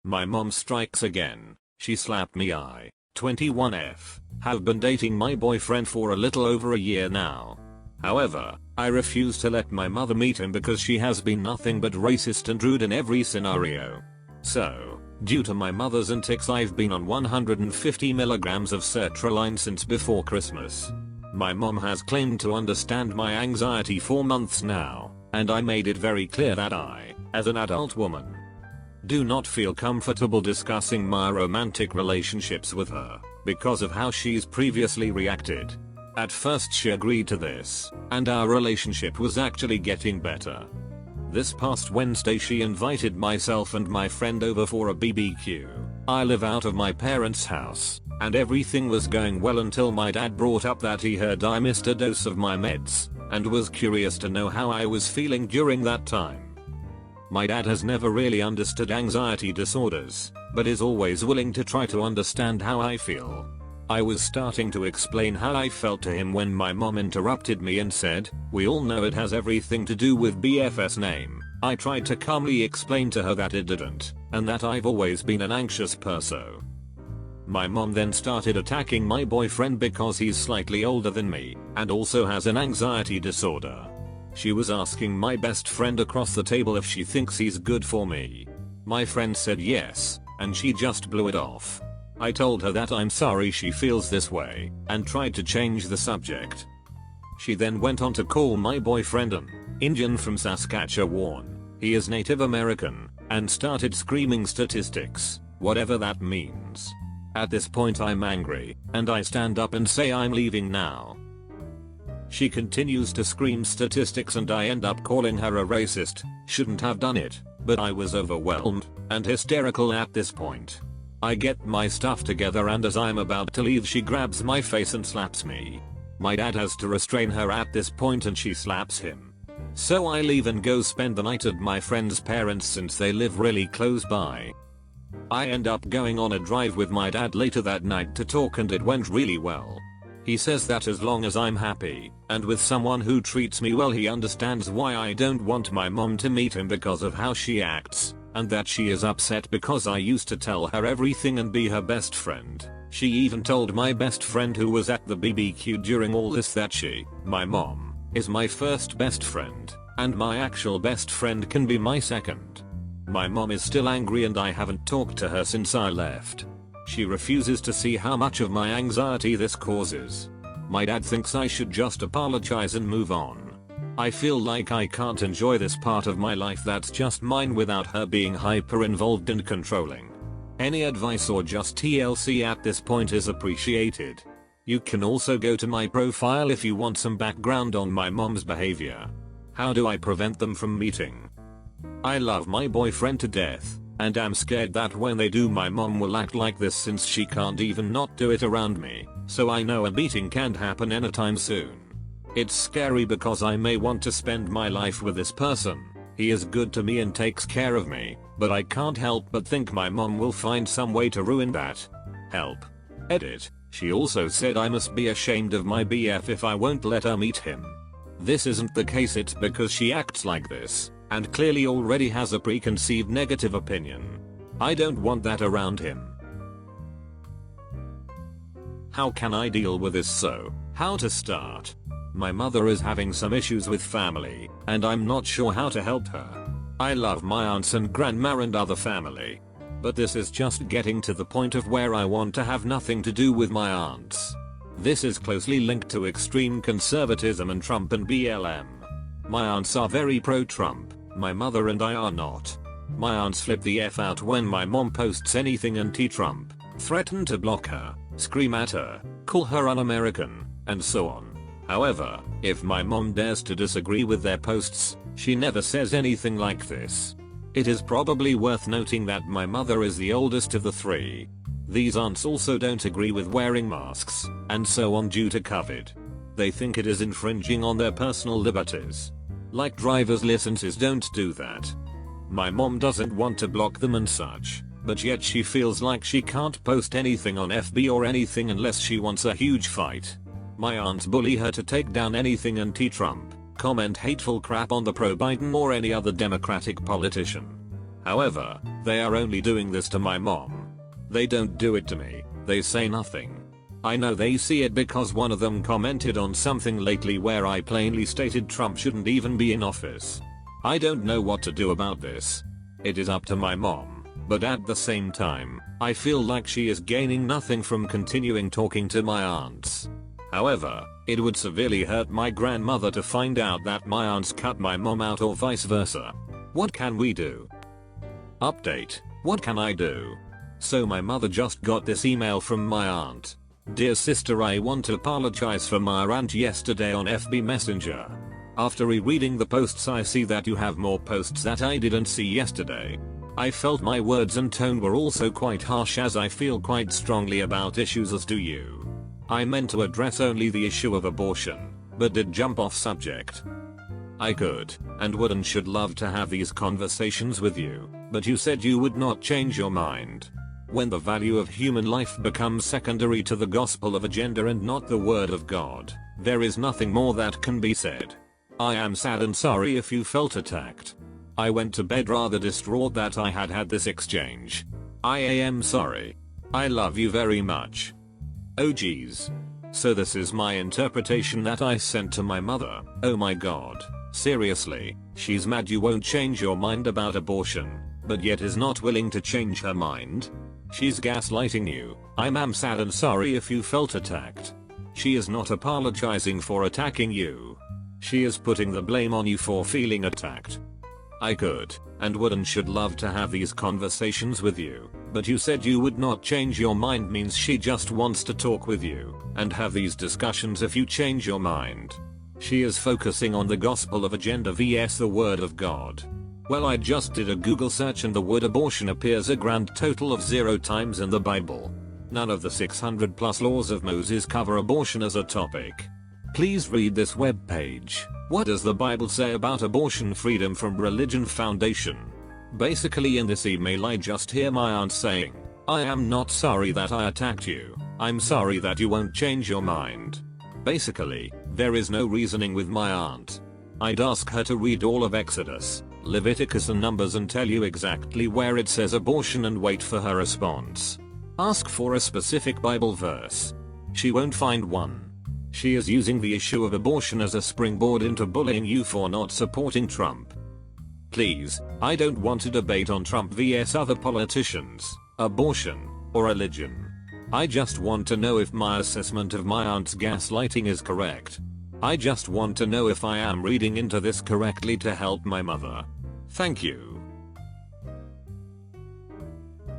My mom strikes again. She slapped me. I, 21F, have been dating my boyfriend for a little over a year now. However, I refuse to let my mother meet him because she has been nothing but racist and rude in every scenario. So, due to my mother's antics, I've been on 150 milligrams of sertraline since before Christmas. My mom has claimed to understand my anxiety for months now, and I made it very clear that I, as an adult woman, do not feel comfortable discussing my romantic relationships with her because of how she's previously reacted. At first she agreed to this, and our relationship was actually getting better. This past Wednesday she invited myself and my friend over for a BBQ. I live out of my parents' house, and everything was going well until my dad brought up that he heard I missed a dose of my meds, and was curious to know how I was feeling during that time. My dad has never really understood anxiety disorders, but is always willing to try to understand how I feel. I was starting to explain how I felt to him when my mom interrupted me and said, "We all know it has everything to do with BF's name." I tried to calmly explain to her that it didn't, and that I've always been an anxious person. My mom then started attacking my boyfriend because he's slightly older than me, and also has an anxiety disorder. She was asking my best friend across the table if she thinks he's good for me. My friend said yes, and she just blew it off. I told her that I'm sorry she feels this way, and tried to change the subject. She then went on to call my boyfriend an Indian from Saskatchewan. He is Native American, and started screaming statistics, whatever that means. At this point I'm angry, and I stand up and say I'm leaving now. She continues to scream statistics and I end up calling her a racist. Shouldn't have done it, but I was overwhelmed and hysterical at this point. I get my stuff together and as I'm about to leave she grabs my face and slaps me. My dad has to restrain her at this point and she slaps him. So I leave and go spend the night at my friend's parents since they live really close by. I end up going on a drive with my dad later that night to talk and it went really well. He says that as long as I'm happy and with someone who treats me well he understands why I don't want my mom to meet him because of how she acts. And that she is upset because I used to tell her everything and be her best friend. She even told my best friend who was at the BBQ during all this that she, my mom, is my first best friend, and my actual best friend can be my second. My mom is still angry and I haven't talked to her since I left. She refuses to see how much of my anxiety this causes. My dad thinks I should just apologize and move on. I feel like I can't enjoy this part of my life that's just mine without her being hyper involved and controlling. Any advice or just TLC at this point is appreciated. You can also go to my profile if you want some background on my mom's behavior. How do I prevent them from meeting? I love my boyfriend to death, and I'm scared that when they do my mom will act like this since she can't even not do it around me, so I know a meeting can't happen anytime soon. It's scary because I may want to spend my life with this person. He is good to me and takes care of me, but I can't help but think my mom will find some way to ruin that. Help. Edit. She also said I must be ashamed of my BF if I won't let her meet him. This isn't the case, it's because she acts like this, and clearly already has a preconceived negative opinion. I don't want that around him. How can I deal with this? So, how to start? My mother is having some issues with family, and I'm not sure how to help her. I love my aunts and grandma and other family, but this is just getting to the point of where I want to have nothing to do with my aunts. This is closely linked to extreme conservatism and Trump and BLM. My aunts are very pro-Trump, my mother and I are not. My aunts flip the F out when my mom posts anything anti-Trump, threaten to block her, scream at her, call her un-American, and so on. However, if my mom dares to disagree with their posts, she never says anything like this. It is probably worth noting that my mother is the oldest of the three. These aunts also don't agree with wearing masks, and so on due to COVID. They think it is infringing on their personal liberties. Like driver's licenses don't do that. My mom doesn't want to block them and such, but yet she feels like she can't post anything on FB or anything unless she wants a huge fight. My aunts bully her to take down anything anti-Trump, comment hateful crap on the pro-Biden or any other Democratic politician. However, they are only doing this to my mom. They don't do it to me, they say nothing. I know they see it because one of them commented on something lately where I plainly stated Trump shouldn't even be in office. I don't know what to do about this. It is up to my mom, but at the same time, I feel like she is gaining nothing from continuing talking to my aunts. However, it would severely hurt my grandmother to find out that my aunts cut my mom out or vice versa. What can we do? Update. What can I do? So my mother just got this email from my aunt. Dear sister, I want to apologize for my rant yesterday on FB Messenger. After rereading the posts, I see that you have more posts that I didn't see yesterday. I felt my words and tone were also quite harsh, as I feel quite strongly about issues as do you. I meant to address only the issue of abortion, but did jump off subject. I could, and would and should love to have these conversations with you, but you said you would not change your mind. When the value of human life becomes secondary to the gospel of agenda and not the word of God, there is nothing more that can be said. I am sad and sorry if you felt attacked. I went to bed rather distraught that I had this exchange. I am sorry. I love you very much. Oh geez. So this is my interpretation that I sent to my mother. Oh my god. Seriously, she's mad you won't change your mind about abortion, but yet is not willing to change her mind? She's gaslighting you. I'm sad and sorry if you felt attacked. She is not apologizing for attacking you. She is putting the blame on you for feeling attacked. I could, and would and should love to have these conversations with you, but you said you would not change your mind means she just wants to talk with you, and have these discussions if you change your mind. She is focusing on the gospel of agenda vs the word of God. Well, I just did a Google search and the word abortion appears a grand total of 0 times in the Bible. None of the 600 plus laws of Moses cover abortion as a topic. Please read this web page. What does the Bible say about abortion? Freedom from Religion Foundation. Basically in this email I just hear my aunt saying, I am not sorry that I attacked you, I'm sorry that you won't change your mind. Basically, there is no reasoning with my aunt. I'd ask her to read all of Exodus, Leviticus and Numbers and tell you exactly where it says abortion and wait for her response. Ask for a specific Bible verse. She won't find one. She is using the issue of abortion as a springboard into bullying you for not supporting Trump. Please, I don't want to debate on Trump vs other politicians, abortion, or religion. I just want to know if my assessment of my aunt's gaslighting is correct. I just want to know if I am reading into this correctly to help my mother. Thank you.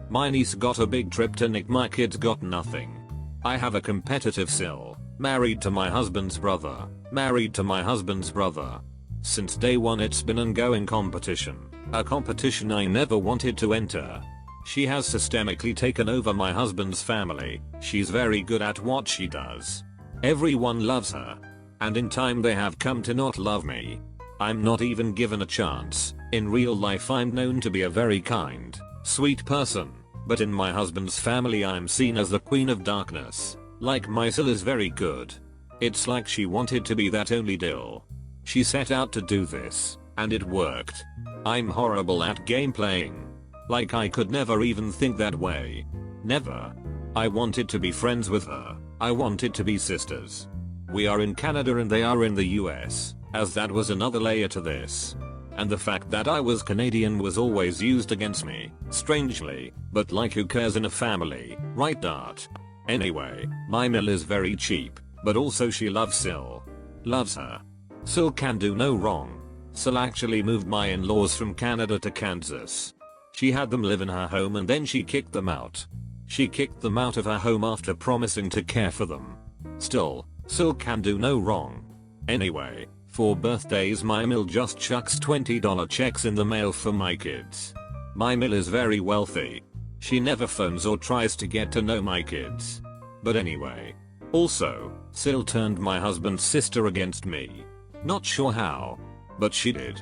My niece got a big trip to Nick, my kids got nothing. I have a competitive sil. Married to my husband's brother. Married to my husband's brother. Since day one it's been ongoing competition. A competition I never wanted to enter. She has systemically taken over my husband's family. She's very good at what she does. Everyone loves her. And in time they have come to not love me. I'm not even given a chance. In real life I'm known to be a very kind, sweet person. But in my husband's family I'm seen as the queen of darkness. Like my sil is very good. It's like she wanted to be that only deal. She set out to do this, and it worked. I'm horrible at game playing. Like I could never even think that way. Never. I wanted to be friends with her. I wanted to be sisters. We are in Canada and they are in the US, as that was another layer to this. And the fact that I was Canadian was always used against me, strangely, but like who cares in a family, right Dart? Anyway, my mill is very cheap, but also she loves Sil. Loves her. Sil can do no wrong. Sil actually moved my in-laws from Canada to Kansas. She had them live in her home and then she kicked them out. She kicked them out of her home after promising to care for them. Still, Sil can do no wrong. Anyway, for birthdays my mill just chucks $20 checks in the mail for my kids. My mill is very wealthy. She never phones or tries to get to know my kids. But anyway. Also, Sil turned my husband's sister against me. Not sure how. But she did.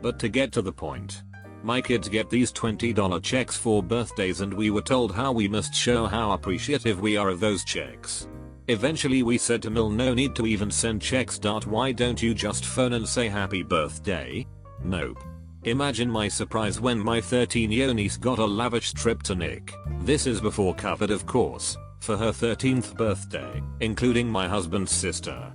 But to get to the point. My kids get these $20 checks for birthdays and we were told how we must show how appreciative we are of those checks. Eventually we said to Mill no need to even send checks. Why don't you just phone and say happy birthday? Nope. Imagine my surprise when my 13-year niece got a lavish trip to Nick. This is before covered of course, for her 13th birthday, including my husband's sister.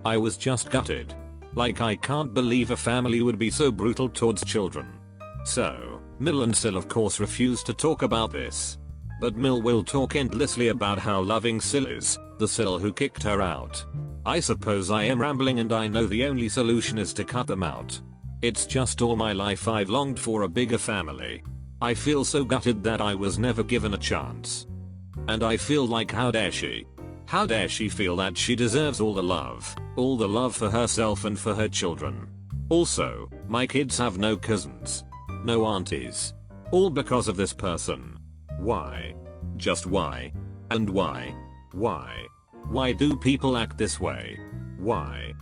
I was just gutted. Like I can't believe a family would be so brutal towards children. So, Mill and Sil of course refuse to talk about this. But Mill will talk endlessly about how loving Sil is, the Sil who kicked her out. I suppose I am rambling and I know the only solution is to cut them out. It's just all my life I've longed for a bigger family. I feel so gutted that I was never given a chance. And I feel like how dare she? How dare she feel that she deserves all the love for herself and for her children. Also, my kids have no cousins. No aunties. All because of this person. Why? Just why? And why? Why? Why do people act this way? Why?